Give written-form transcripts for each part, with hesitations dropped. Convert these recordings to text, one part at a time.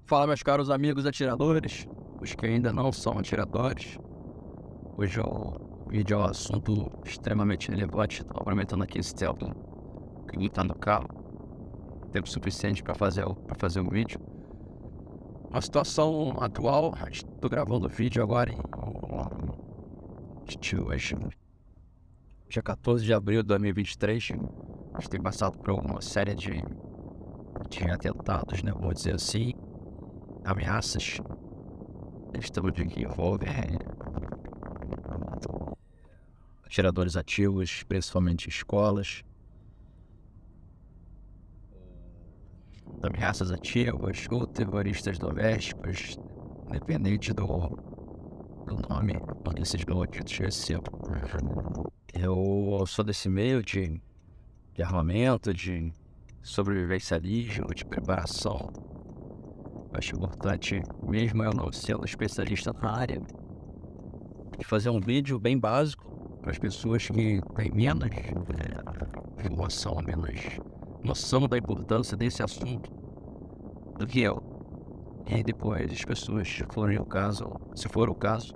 Fala, meus caros amigos atiradores, os que ainda não são atiradores. Hoje o vídeo é um assunto extremamente relevante. Estou aproveitando aqui esse tempo que ele está no carro, tempo suficiente para fazer o vídeo. A situação atual, estou gravando o vídeo agora hoje, dia 14 de abril de 2023. A gente tem passado por uma série de atentados, né? Vou dizer assim, ameaças. Estamos de que envolvem atiradores ativos, principalmente escolas, ameaças ativas ou terroristas domésticos, independente do nome que esses bandidos recebam. Eu sou desse meio de armamento, de sobrevivencialismo, de preparação. Acho importante, mesmo eu não sendo especialista na área, de fazer um vídeo bem básico para as pessoas que têm menos informação, menos noção da importância desse assunto do que eu. E aí depois as pessoas, se for o caso,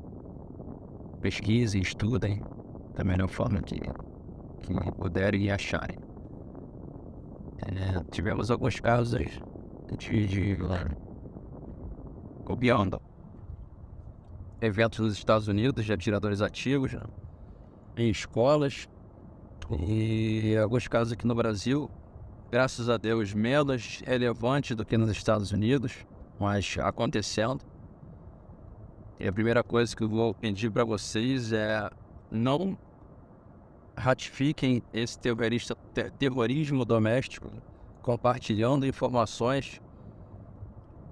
pesquisem, estudem da melhor forma que puderem e acharem. Tivemos alguns casos de copiando eventos nos Estados Unidos de atiradores ativos, né, em escolas, e alguns casos aqui no Brasil, graças a Deus, menos relevante do que nos Estados Unidos, mas acontecendo. E a primeira coisa que eu vou pedir para vocês é não ratifiquem esse terrorismo doméstico compartilhando informações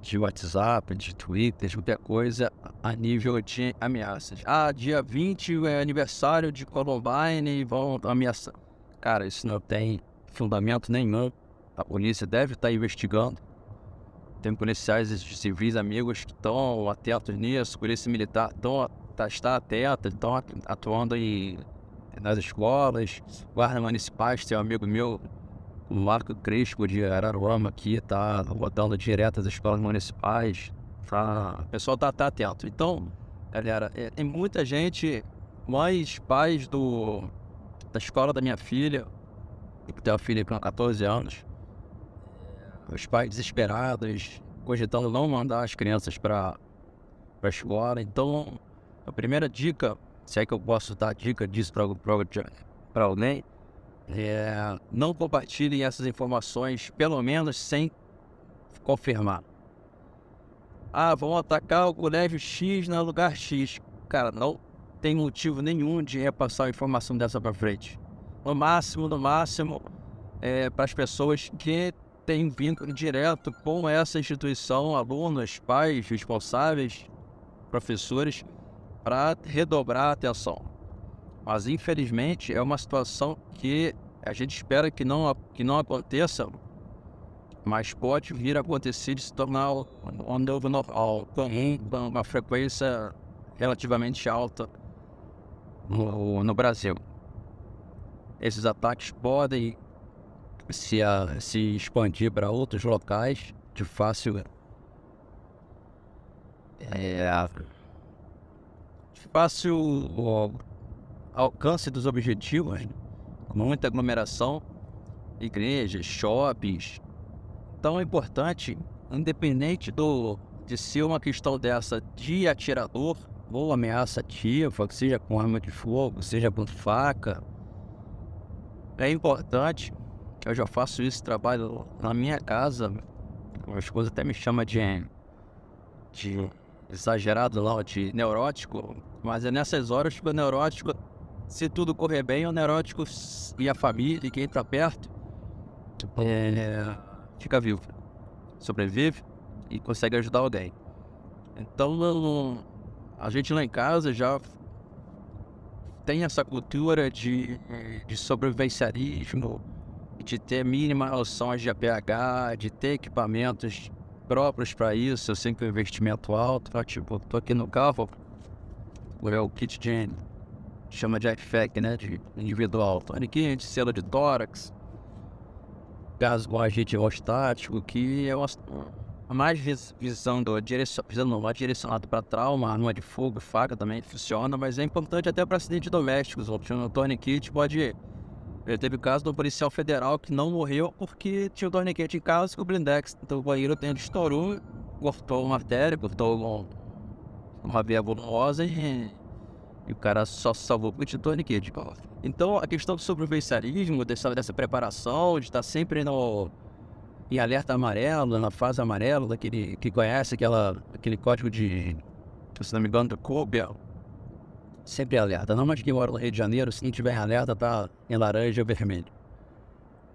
de WhatsApp, de Twitter, de qualquer coisa a nível de ameaças. Dia 20 é aniversário de Columbine e vão ameaçar. Cara, isso não tem fundamento nenhum. A polícia deve estar investigando. Tem policiais civis amigos que estão atentos nisso, polícia militar está atenta, estão atuando nas escolas, guardas municipais. Tem um amigo meu, o Marco Crespo de Araruama aqui, tá rodando direto das escolas municipais. O pessoal tá atento. Então, galera, tem muita gente, mães, pais da escola da minha filha, que tem uma filha com 14 anos, os pais desesperados, cogitando não mandar as crianças para a escola. Então, a primeira dica, se é que eu posso dar dica disso para alguém, não compartilhem essas informações, pelo menos sem confirmar. Vão atacar o colégio X no lugar X. Cara, não tem motivo nenhum de repassar a informação dessa para frente. No máximo, para as pessoas que têm vínculo direto com essa instituição, alunos, pais, responsáveis, professores, para redobrar a atenção. Mas, infelizmente, é uma situação que a gente espera que não aconteça, mas pode vir a acontecer de se tornar um novo normal, com uma frequência relativamente alta no Brasil. Esses ataques podem se expandir para outros locais de fácil alcance dos objetivos, com muita aglomeração, igrejas, shoppings. Então é importante, independente de ser uma questão dessa de atirador ou ameaça ativa, seja com arma de fogo, seja com faca, é importante. Eu já faço esse trabalho na minha casa. A esposa até me chama de exagerado lá, de neurótico, mas é nessas horas que o neurótico, se tudo correr bem, o neurótico e a família e quem está perto fica vivo, sobrevive e consegue ajudar alguém. Então, a gente lá em casa já tem essa cultura de sobrevivencialismo, de ter mínimas noções de APH, de ter equipamentos próprios para isso. Eu sei que o investimento alto, tô aqui no carro, o kit chama de IFAC, né, de individual, tourniquet, selo de tórax, gás com agente hemostático, que é mais visando, direcionado para trauma, arma de fogo, faca também funciona, mas é importante até para acidentes domésticos. O tourniquet pode... Teve o caso do policial federal que não morreu porque tinha o tourniquet em casa e o blindex do banheiro dentro estourou, cortou uma artéria, cortou uma veia volumosa e o cara só se salvou porque tinha tourniquet. Então a questão do sobrevivencialismo, dessa preparação, de estar sempre em alerta amarelo, na fase amarela, daquele que conhece aquele código de, se não me engano, do Kobe, sempre alerta. Não mais que mora no Rio de Janeiro, se não tiver alerta, tá em laranja ou vermelho.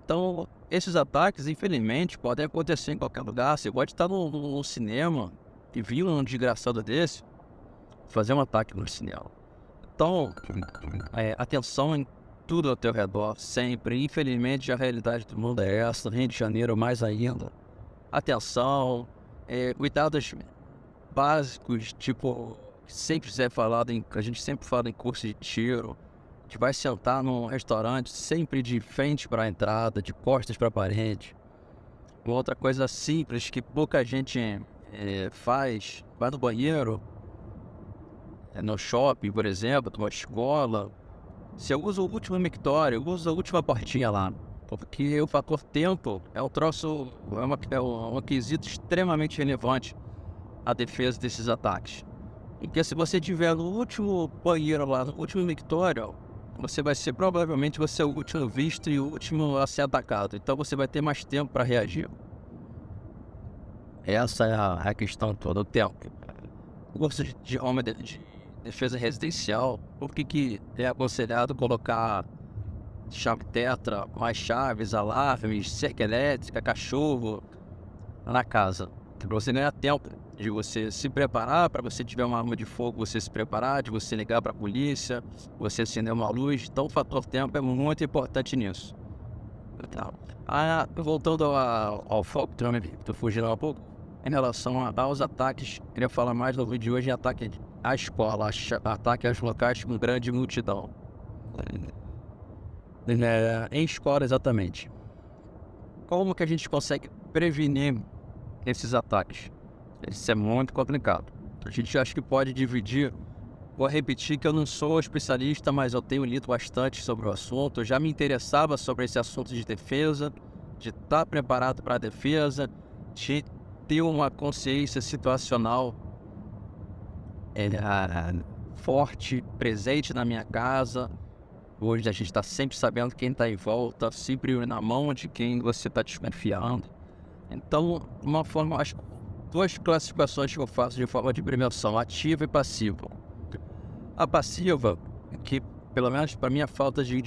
Então, esses ataques, infelizmente, podem acontecer em qualquer lugar. Você pode estar no cinema e viu um desgraçado desse fazer um ataque no cinema. Então, atenção em tudo ao teu redor, sempre. Infelizmente, a realidade do mundo é essa, Rio de Janeiro mais ainda. Atenção, cuidados básicos, tipo, a gente sempre fala em curso de tiro. A gente vai sentar num restaurante sempre de frente para a entrada, de costas para a parede. Uma outra coisa simples que pouca gente faz, vai no banheiro, no shopping, por exemplo, numa escola. Você usa o último mictório, usa a última portinha lá. Porque o fator tempo é um quesito extremamente relevante à defesa desses ataques. Porque se você estiver no último banheiro lá, no último mictório, você vai ser provavelmente o último visto e o último a ser atacado. Então você vai ter mais tempo para reagir. Essa é a questão toda, o tempo. O curso de defesa residencial, por que é aconselhado colocar chave tetra, mais chaves, alarmes, cerca elétrica, cachorro na casa? Para você ganhar tempo de você se preparar, para você tiver uma arma de fogo, você se preparar, de você ligar para a polícia, você acender uma luz. Então o fator tempo é muito importante nisso. Voltando ao foco, estou fugindo um pouco. Em relação aos ataques, queria falar mais no vídeo de hoje em ataque à escola, ataque aos locais com grande multidão. Em escola, exatamente. Como que a gente consegue prevenir esses ataques? Isso é muito complicado. A gente acha que pode dividir. Vou repetir que eu não sou especialista, mas eu tenho lido bastante sobre o assunto. Eu já me interessava sobre esse assunto de defesa, de estar preparado para a defesa, de ter uma consciência situacional forte, presente na minha casa. Hoje a gente está sempre sabendo quem está em volta, sempre na mão de quem você está desconfiando. Então, as duas classificações que eu faço de forma de prevenção, ativa e passiva. A passiva, que pelo menos para mim a falta de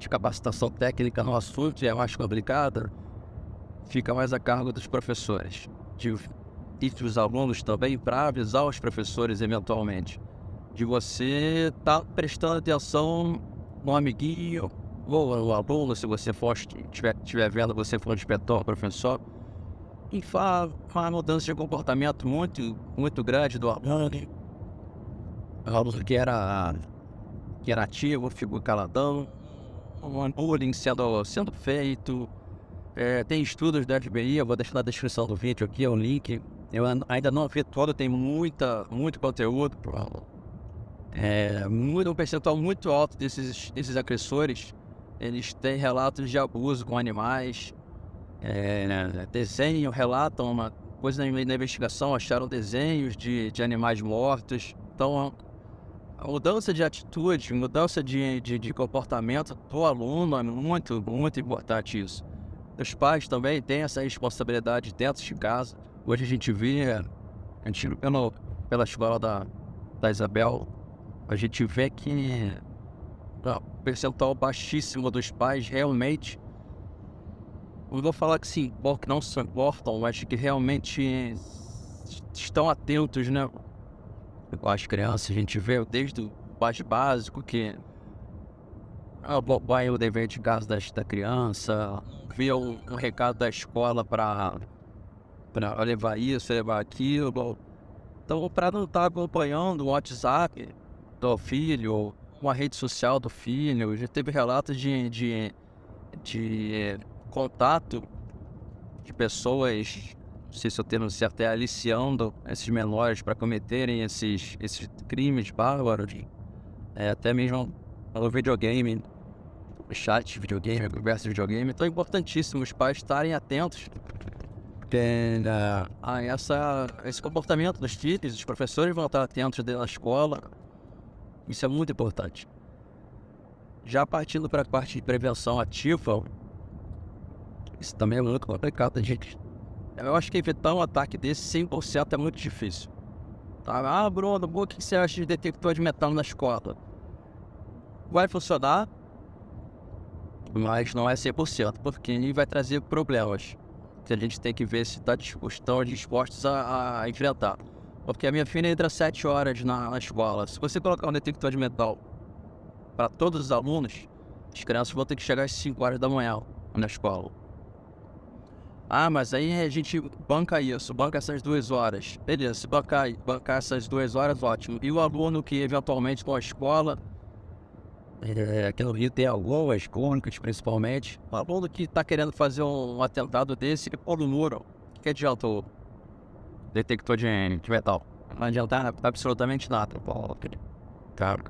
capacitação técnica no assunto é mais complicada, fica mais a cargo dos professores e dos alunos também, para avisar os professores eventualmente de você estar prestando atenção no amiguinho ou no aluno, se você estiver vendo, você for um inspetor, professor, e faz uma mudança de comportamento muito, muito grande do aluno. O aluno que era ativo ficou caladão, um bullying sendo feito. Tem estudos da FBI, eu vou deixar na descrição do vídeo aqui, o link. Eu ainda não vi todo, tem muito conteúdo. Um percentual muito alto desses agressores, eles têm relatos de abuso com animais. Relatam uma coisa na investigação, acharam desenhos de animais mortos. Então, a mudança de atitude, mudança de comportamento do aluno é muito, muito importante isso. Os pais também têm essa responsabilidade dentro de casa. Hoje a gente vê, pela escola da Isabel, a gente vê que o percentual baixíssimo dos pais realmente, não vou falar que que não se importam, mas que realmente estão atentos, né? Com as crianças, a gente vê desde o mais básico que vai o dever de casa da criança, vê um recado da escola para levar isso, levar aquilo. Então, para não estar acompanhando o WhatsApp do filho, uma rede social do filho, já teve relatos de contato de pessoas, não sei se o termo certo é aliciando esses menores para cometerem esses crimes bárbaros, até mesmo no videogame, no chat de videogame, conversa de videogame. Então é importantíssimo os pais estarem atentos a esse comportamento dos filhos. Os professores vão estar atentos na escola. Isso é muito importante. Já partindo para a parte de prevenção ativa, isso também é muito complicado, gente. Eu acho que evitar um ataque desse 100% é muito difícil. Tá? Bruno, o que você acha de detector de metal na escola? Vai funcionar, mas não é 100%, porque vai trazer problemas que a gente tem que ver se estão dispostos a enfrentar. Porque a minha filha entra 7 horas na escola. Se você colocar um detector de metal para todos os alunos, as crianças vão ter que chegar às 5 horas da manhã na escola. Mas aí a gente banca isso, banca essas 2 horas. Beleza, se bancar essas 2 horas, ótimo. E o aluno que eventualmente com a escola, aqui no Rio tem algumas crônicas principalmente, o aluno que está querendo fazer um atentado desse, ele pôr no muro. O que adianta o detector de metal? Não adianta absolutamente nada. Cara,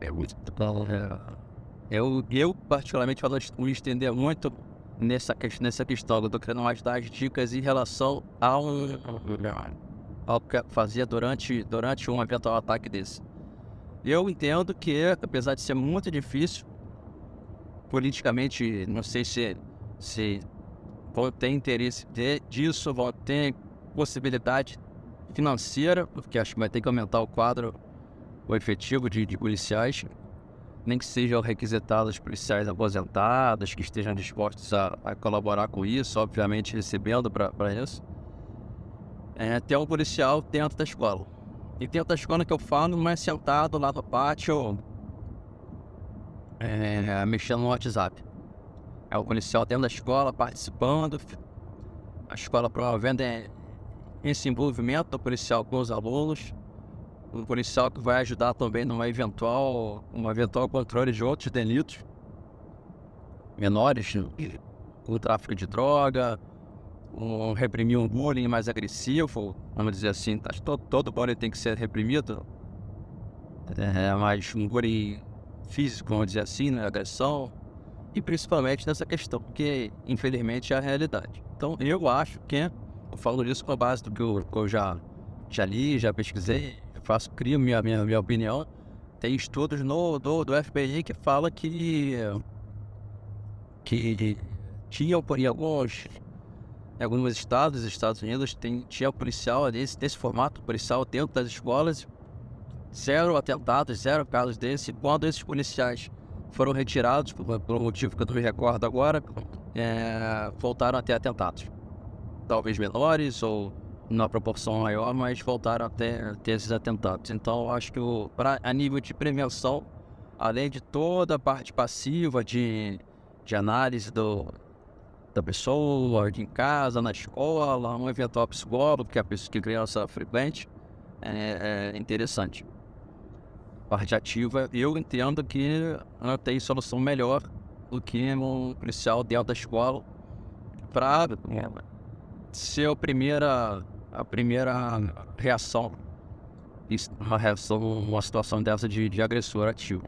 eu particularmente vou me estender muito nessa questão. Eu tô querendo mais dar as dicas em relação ao que fazer durante um eventual ataque desse. Eu entendo que, apesar de ser muito difícil, politicamente, não sei se vão ter interesse disso, vão ter possibilidade financeira, porque acho que vai ter que aumentar o efetivo de policiais, nem que sejam requisitados policiais aposentados, que estejam dispostos a colaborar com isso, obviamente recebendo para isso. Ter um policial dentro da escola. E dentro da escola que eu falo, não é sentado lá no pátio, mexendo no WhatsApp. É o policial dentro da escola, participando, a escola promovendo esse envolvimento do policial com os alunos, um policial que vai ajudar também numa eventual controle de outros delitos menores, o tráfico de droga, reprimir um bullying mais agressivo, vamos dizer assim. Acho que todo bullying tem que ser reprimido, mas um bullying físico, vamos dizer assim, né, agressão, e principalmente nessa questão, porque infelizmente é a realidade. Então eu acho que, eu falo isso com a base do que eu já li, já pesquisei, crio minha opinião. Tem estudos do FBI que fala que tinham em alguns Estados Unidos, tinha policial desse formato, policial dentro das escolas, 0 atentados, 0 casos desse. Quando esses policiais foram retirados, por um motivo que eu não me recordo agora, voltaram a ter atentados. Talvez menores ou numa proporção maior, mas voltaram a ter esses atentados. Então, eu acho que a nível de prevenção, além de toda a parte passiva de análise da pessoa, em casa, na escola, um eventual psicólogo, que a criança frequente, é interessante. Parte ativa, eu entendo que não tem solução melhor do que um policial dentro da escola para ser a primeira reação, uma situação dessa de agressor ativo.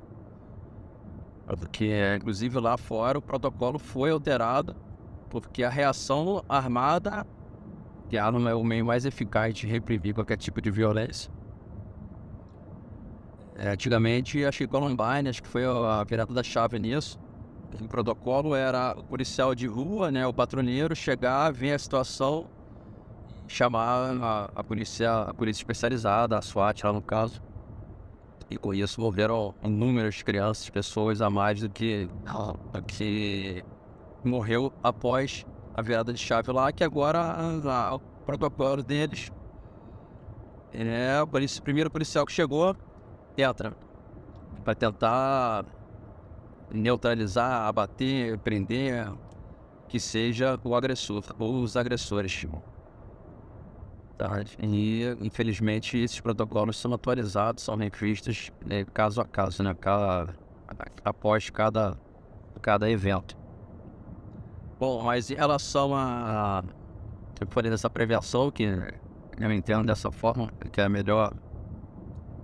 Porque, inclusive, lá fora o protocolo foi alterado, porque a reação armada, que a arma é o meio mais eficaz de reprimir qualquer tipo de violência. Antigamente, acho que Columbine, acho que foi a virada da chave nisso. O protocolo era o policial de rua, né, o patrulheiro, chegar, ver a situação, chamar a polícia especializada, a SWAT lá no caso. E com isso morreram inúmeras crianças, pessoas a mais do que morreu após a virada de chave lá, que agora o protocolo deles o primeiro policial que chegou entra para tentar neutralizar, abater, prender, que seja o agressor ou os agressores. Tá? E infelizmente esses protocolos são atualizados, são revistos, caso a caso, né? Após cada evento. Bom, mas em relação Eu falei dessa prevenção, que eu entendo dessa forma, que é a melhor.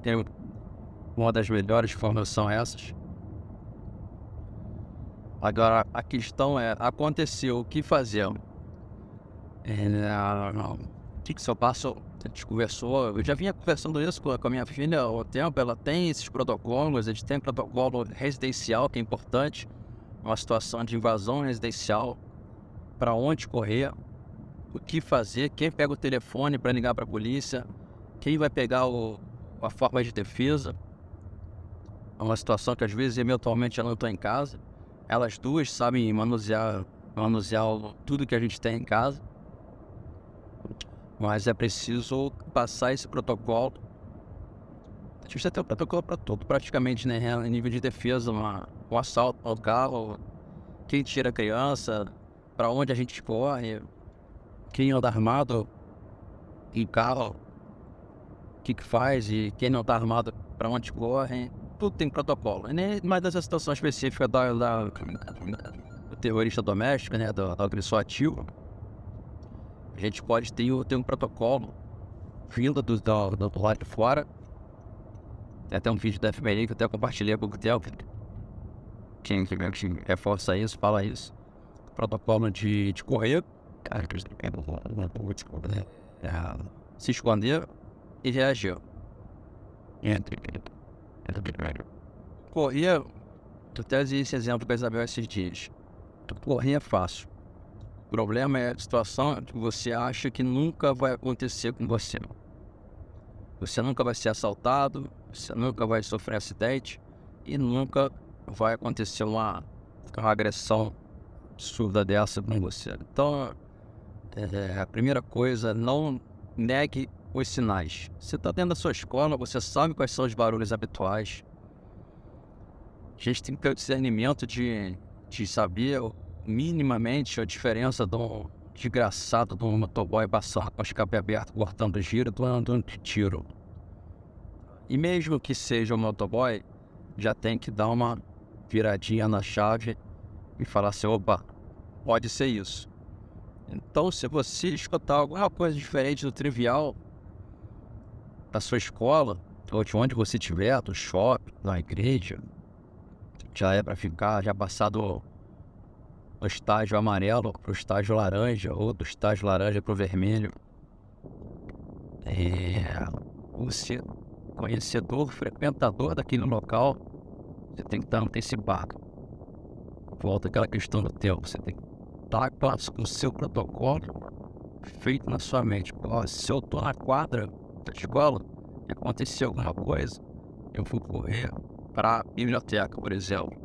Tem uma das melhores formas são essas. Agora, a questão é, aconteceu, o que fazer? O que eu passo? A gente conversou, eu já vinha conversando isso com a minha filha há um tempo, ela tem esses protocolos, a gente tem protocolo residencial, que é importante, uma situação de invasão residencial, para onde correr, o que fazer, quem pega o telefone para ligar para a polícia, quem vai pegar a forma de defesa. É uma situação que às vezes eventualmente eu não estou em casa, elas duas sabem manusear tudo que a gente tem em casa, mas é preciso passar esse protocolo. A gente precisa ter um protocolo para tudo, praticamente, né? Em nível de defesa, um assalto ao carro, quem tira a criança, para onde a gente corre, quem anda armado em carro, o que faz, e quem não está armado, para onde corre. Tudo tem protocolo. Mas dessa situação específica do terrorista doméstico, né? Do agressor ativo, a gente pode ter um protocolo vindo do lado de fora. Tem até um vídeo da FBI que eu até compartilhei há pouco tempo. Quem reforça isso, fala isso. Protocolo de correr, se esconder e reagir. Correr, eu até usei esse exemplo com a Isabel esses dias. Correr é fácil. O problema é a situação que você acha que nunca vai acontecer com você. Você nunca vai ser assaltado, você nunca vai sofrer acidente e nunca vai acontecer uma agressão absurda dessa com você. Então, a primeira coisa, não negue os sinais. Você está dentro da sua escola, você sabe quais são os barulhos habituais. A gente tem que ter o discernimento de saber minimamente a diferença de um desgraçado de um motoboy passando com o escape aberto, cortando giro, do andando de tiro. E mesmo que seja um motoboy, já tem que dar uma viradinha na chave e falar assim, opa, pode ser isso. Então, se você escutar alguma coisa diferente do trivial da sua escola, ou de onde você estiver, do shopping, da igreja, já é para ficar, já passar do estágio amarelo para o estágio laranja, ou do estágio laranja para o vermelho. Você, conhecedor, frequentador daquele local, você tem que estar antecipado. Volta aquela questão do tempo, você tem que estar com o seu protocolo feito na sua mente. Se eu estou na quadra da escola e aconteceu alguma coisa, eu vou correr para a biblioteca, por exemplo.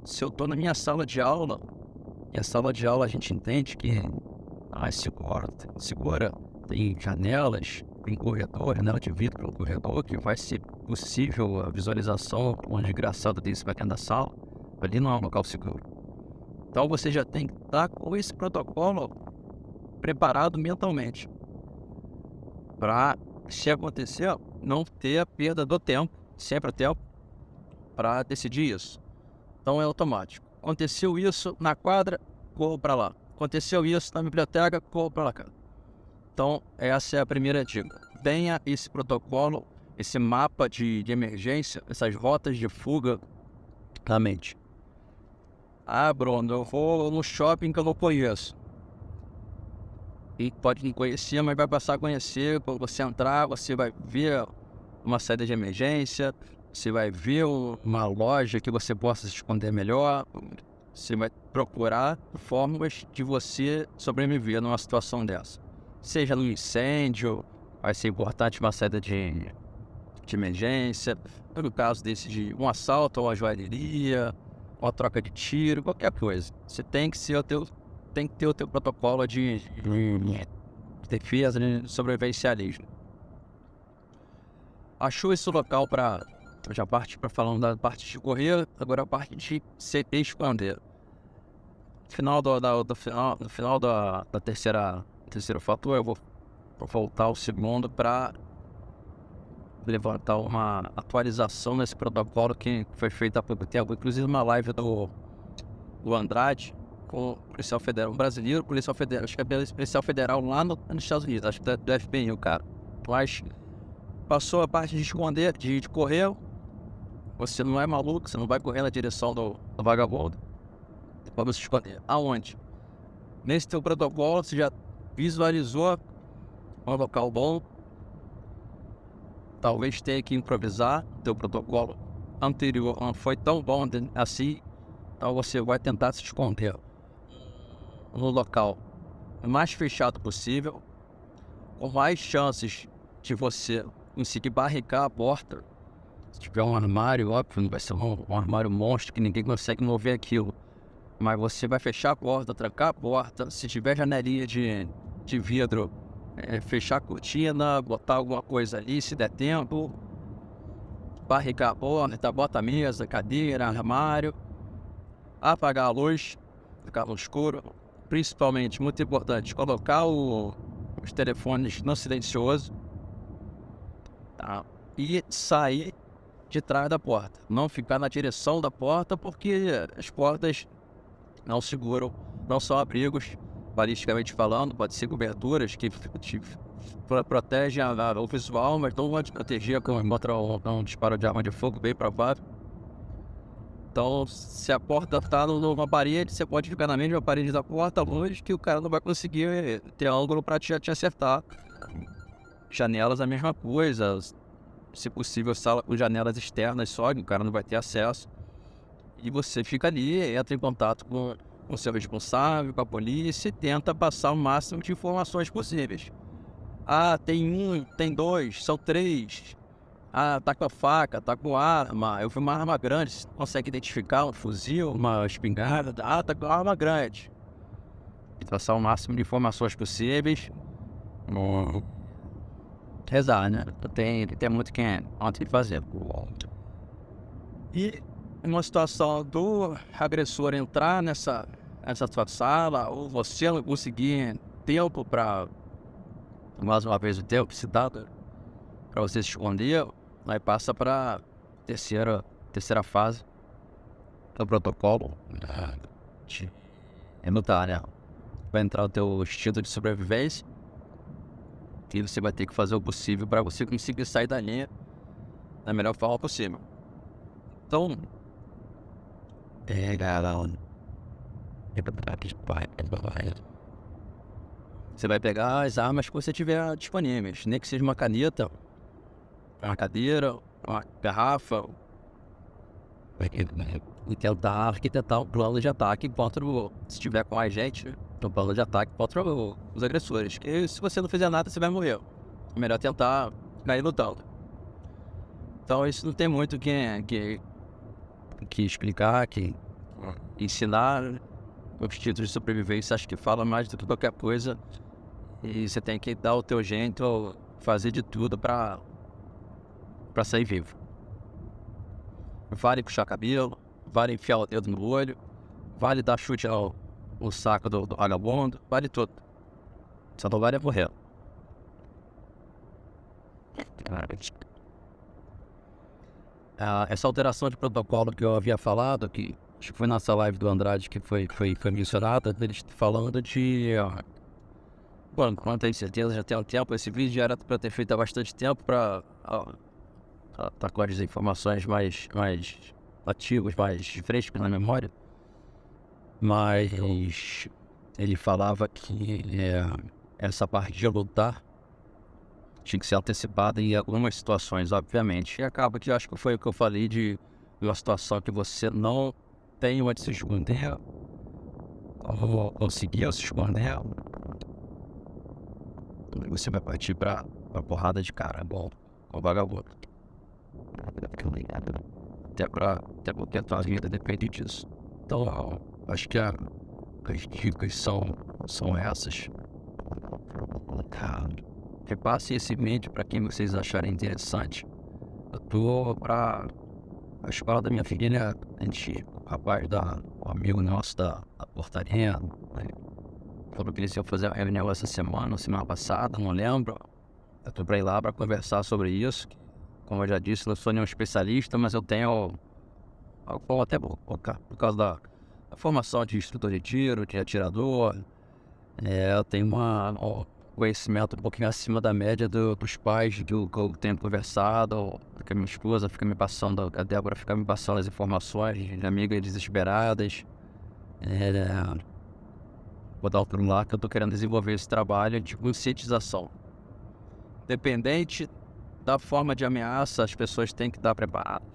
Se eu estou na minha sala de aula, e a sala de aula a gente entende que é segura, tem janelas, tem corredor, janela de vidro para o corredor, que vai ser possível a visualização, um desgraçado desse vai dentro da sala, ali não é um local seguro. Então você já tem que estar com esse protocolo preparado mentalmente, para, se acontecer, não ter a perda do tempo, sempre o tempo, para decidir isso. Então é automático. Aconteceu isso na quadra, corro para lá. Aconteceu isso na biblioteca, corro para lá. Então essa é a primeira dica. Tenha esse protocolo, esse mapa de emergência, essas rotas de fuga na mente. Bruno, eu vou no shopping que eu não conheço. E pode não conhecer, mas vai passar a conhecer. Quando você entrar, você vai ver uma saída de emergência, você vai ver uma loja que você possa se esconder melhor. Você vai procurar formas de você sobreviver numa situação dessa. Seja no incêndio, vai ser importante uma saída de emergência. No caso desse de um assalto ou uma joalheria, uma troca de tiro, qualquer coisa. Você tem que ter o teu protocolo de defesa, de sobrevivencialismo. Achou esse local para... Já parte para falando da parte de correr, agora a parte de se esconder. No final da terceiro fator, eu vou voltar ao segundo para levantar uma atualização nesse protocolo que foi feito há pouco tempo. Inclusive uma live do Andrade, com o policial federal, um brasileiro, policial federal, acho que é policial federal lá nos Estados Unidos, acho que é do FBI o cara. Mas passou a parte de esconder, de correr, você não é maluco, você não vai correr na direção do vagabundo, para você esconder. Aonde? Nesse teu protocolo, você já visualizou um local bom, talvez tenha que improvisar, teu protocolo anterior não foi tão bom assim, então você vai tentar se esconder no local mais fechado possível, com mais chances de você conseguir barricar a porta. Se tiver um armário, óbvio, não vai ser um armário monstro que ninguém consegue mover aquilo, mas você vai fechar a porta, trancar a porta. Se tiver janelinha de vidro, fechar a cortina, botar alguma coisa ali se der tempo, barricar a porta, bota a mesa, cadeira, armário, apagar a luz, ficar no escuro. Principalmente, muito importante, colocar os telefones no silencioso, tá? E sair de trás da porta, não ficar na direção da porta, porque as portas não seguram, não são abrigos, balisticamente falando, pode ser coberturas que te protegem o visual, mas não vão te proteger contra um disparo de arma de fogo bem provável. Então, se a porta está numa parede, você pode ficar na mesma parede da porta, longe, que o cara não vai conseguir ter ângulo para te acertar. Janelas, a mesma coisa. Se possível, sala com janelas externas só, que o cara não vai ter acesso. E você fica ali, entra em contato com o seu responsável, com a polícia, e tenta passar o máximo de informações possíveis. Ah, tem um, tem dois, são três. Ah, tá com a faca, tá com arma. Eu vi uma arma grande, você consegue identificar um fuzil, uma espingarda. Ah, tá com uma arma grande. E passar o máximo de informações possíveis. Rezar, né? Tem muito quem ontem fazer. E uma situação do agressor entrar nessa sua sala, ou você não conseguir tempo para, mais uma vez, o tempo citado para você se esconder, aí passa para terceira fase do protocolo de lutar, né? Vai entrar o teu instinto de sobrevivência e você vai ter que fazer o possível para você conseguir sair da linha da melhor forma possível. Então, você vai pegar as armas que você tiver disponíveis, nem que seja uma caneta, uma cadeira, uma garrafa, e tentar arquitetar um plano de ataque contra se tiver com a gente, um plano de ataque contra os agressores. Que se você não fizer nada, você vai morrer. É melhor tentar cair lutando. Então isso não tem muito que explicar, que ensinar. Os títulos de sobrevivência acho que fala mais do que qualquer coisa. E você tem que dar o teu jeito, fazer de tudo para sair vivo. Vale puxar cabelo, vale enfiar o dedo no olho, vale dar chute no saco do vagabundo, vale tudo. Só não vale morrer. Essa alteração de protocolo que eu havia falado, que acho que foi nessa live do Andrade que foi mencionada, eles falando de... Bom, não tenho certeza, já tem um tempo, esse vídeo já era para ter feito há bastante tempo para estar com as informações mais ativas, mais frescas na memória. Mas ele falava que essa parte de lutar tinha que ser antecipada em algumas situações, obviamente. E acaba que eu acho que foi o que eu falei de uma situação que você não tem onde se esconder, ou conseguiu se esconder, você vai partir pra porrada de cara, bom, com o vagabundo. Até porque a tua vida depende disso. Então, acho que as dicas são essas. Repasse esse vídeo para quem vocês acharem interessante. Eu tô pra a escola da minha filha, o rapaz um amigo nosso da portaria, né? Falou que eles iam fazer uma reunião essa semana passada, não lembro. Eu tô pra ir lá pra conversar sobre isso. Como eu já disse, não sou nenhum especialista, mas eu tenho algo até bom, por causa da a formação de instrutor de tiro, de atirador. Eu tenho um conhecimento um pouquinho acima da média dos pais que eu tenho conversado, que a minha esposa fica me passando, a Débora fica me passando as informações de amigas desesperadas. Vou dar outro lá que eu tô querendo desenvolver esse trabalho de conscientização. Dependente da forma de ameaça, as pessoas têm que estar preparadas.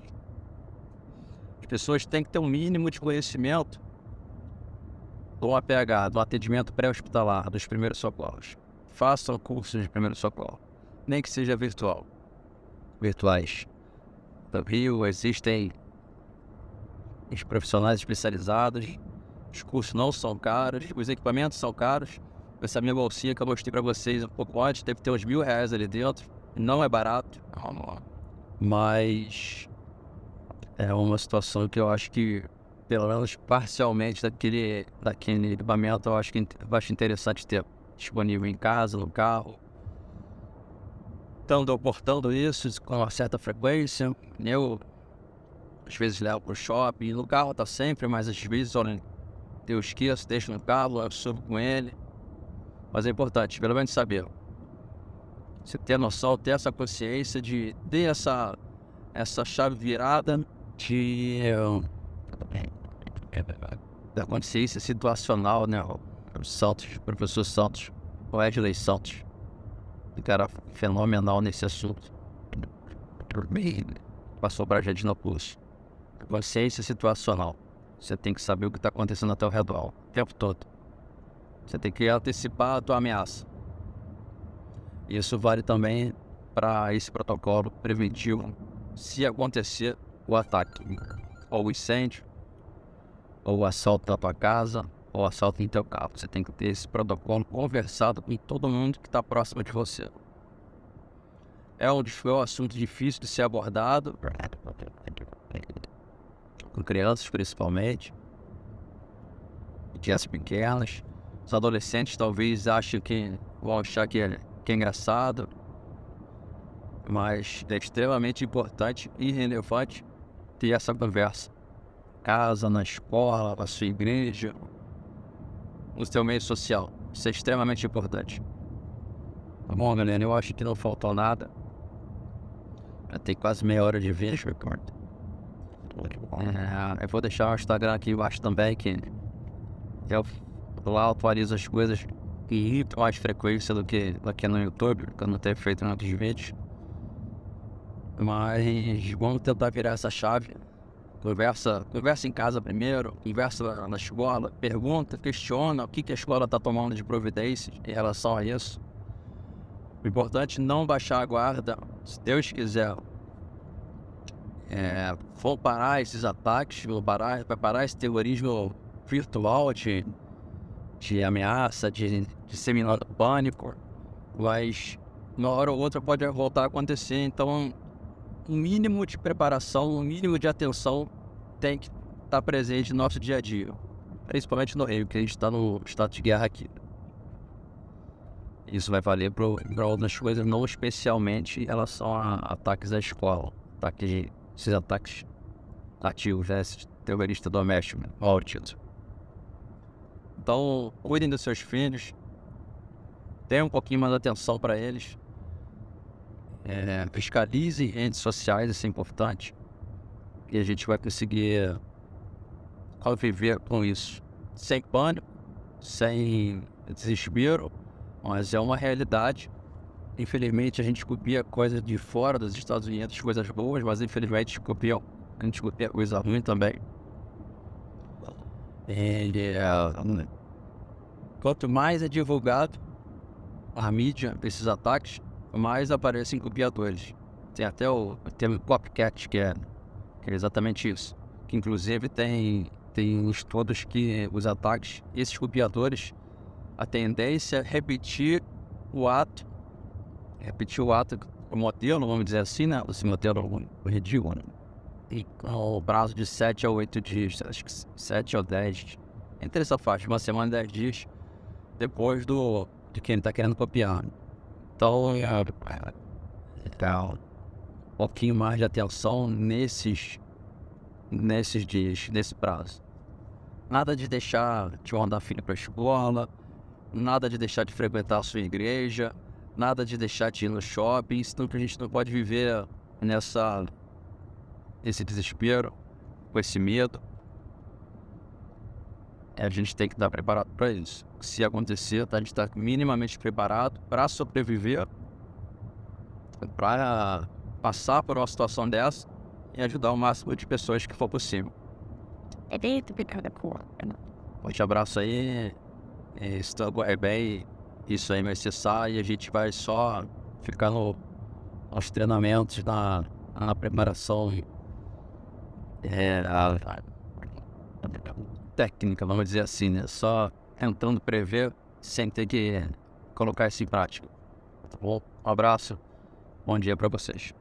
As pessoas têm que ter um mínimo de conhecimento do APH, do atendimento pré-hospitalar, dos primeiros socorros. Façam cursos de primeiros socorros, nem que seja virtuais. No Rio existem os profissionais especializados, os cursos não são caros, os equipamentos são caros. Essa minha bolsinha que eu mostrei para vocês um pouco antes, deve ter uns R$1.000 ali dentro, não é barato, mas é uma situação que eu acho que, pelo menos parcialmente daquele equipamento, eu acho interessante ter disponível em casa, no carro. Estando portando isso com uma certa frequência. Eu às vezes levo pro shopping, no carro tá sempre, mas às vezes eu esqueço, deixo no carro, eu subo com ele. Mas é importante, pelo menos saber. Você ter noção, ter essa consciência de ter essa chave virada da consciência situacional, né? O Santos, o professor Santos, o Edley Santos, um cara fenomenal nesse assunto. Passou pra gente no curso. Consciência situacional. Você tem que saber o que está acontecendo ao teu redor, o tempo todo. Você tem que antecipar a tua ameaça. Isso vale também para esse protocolo preventivo, se acontecer o ataque, ou o incêndio, ou o assalto na tua casa, ou o assalto em teu carro. Você tem que ter esse protocolo conversado com todo mundo que está próximo de você. É um assunto difícil de ser abordado, com crianças principalmente, crianças pequenas. Os adolescentes talvez vão achar que é engraçado, mas é extremamente importante e relevante ter essa conversa. Casa, na escola, na sua igreja, no seu meio social. Isso é extremamente importante. Tá bom, galera? Eu acho que não faltou nada. Já tem quase meia hora de vídeo. Eu vou deixar o Instagram aqui embaixo também, que eu lá atualizo as coisas com mais frequência do que no YouTube, porque eu não tenho feito outros vídeos. Mas vamos tentar virar essa chave. Conversa em casa primeiro, conversa na escola, pergunta, questiona o que a escola está tomando de providências em relação a isso. O importante é não baixar a guarda. Se Deus quiser, vão parar esses ataques, vai parar esse terrorismo virtual de ameaça, de disseminar pânico, mas uma hora ou outra pode voltar a acontecer. Então, um mínimo de preparação, um mínimo de atenção tem que estar presente no nosso dia a dia, principalmente no Rio, que a gente está no estado de guerra aqui. Isso vai valer para outras coisas, não especialmente em relação a ataques à escola, esses ataques ativos, esses terroristas domésticos, ao título. Então, cuidem dos seus filhos, tenham um pouquinho mais de atenção para eles, fiscalizem redes sociais, isso é importante, e a gente vai conseguir conviver com isso, sem pânico, sem desespero, mas é uma realidade. Infelizmente a gente copia coisas de fora dos Estados Unidos, coisas boas, mas infelizmente a gente copia coisa ruim também. Quanto mais é divulgado a mídia, esses ataques, mais aparecem copiadores. Tem até o termo copycat, que é exatamente isso. Que inclusive tem estudos que os ataques, esses copiadores, a tendência é repetir o ato, o modelo, vamos dizer assim, né? Esse modelo ridículo, né? E o prazo de 7 a 8 dias, acho que 7 ou 10, entre essa faixa, uma semana e 10 dias, depois de quem está querendo copiar. Então, um pouquinho mais de atenção nesses dias, nesse prazo. Nada de deixar de mandar filho para a escola, nada de deixar de frequentar a sua igreja, nada de deixar de ir no shopping, senão que a gente não pode viver nesse desespero, com esse medo. A gente tem que estar preparado para isso. Se acontecer, a gente está minimamente preparado para sobreviver, para passar por uma situação dessa e ajudar o máximo de pessoas que for possível. Forte abraço aí. Estamos bem. Isso aí vai cessar e a gente vai só ficar nos treinamentos, na preparação técnica, vamos dizer assim, né? Só tentando prever sem ter que colocar isso em prática. Tá bom? Um abraço. Bom dia para vocês.